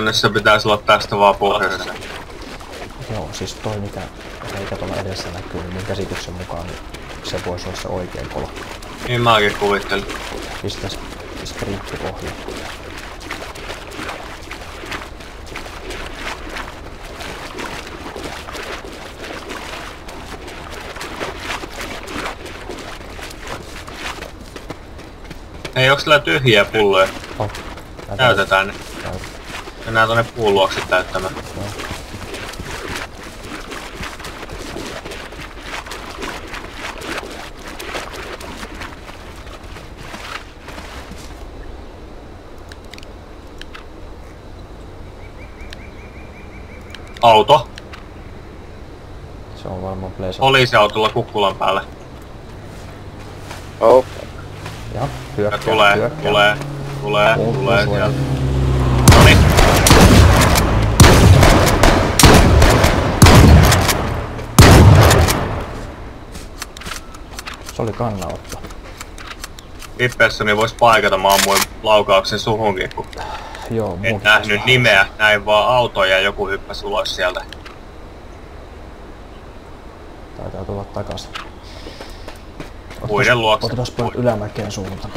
Käytännössä pitäisi olla tästä vaan pohjoisessa. Joo, siis toi mikä reikä tuolla edessä näkyy, niin mun käsityksen mukaan niin se voisi olla se oikein kolo. Niin mäkin kuvittelin. Pistäis striippi pohjaan. Hei, onks täällä tyhjiä pulloja? Oh, Täytetään ne. Mennään tonne puun luokse täyttämään. Joo. Auto. Se on varmaan Blazer. Poliisiautolla kukkulan päällä. Oh. Ja hyökkää, Tulee sieltä. Noniin. Se oli kannanotto. Vippessoni vois paikata, mä ammuin laukauksen suhunkin, kun Joo, en nähnyt nimeä, näin vaan auto ja joku hyppäsi ulos sieltä. Taitaa tulla takas. Puiden luokse. Otetaan ylämäkeen suuntaan.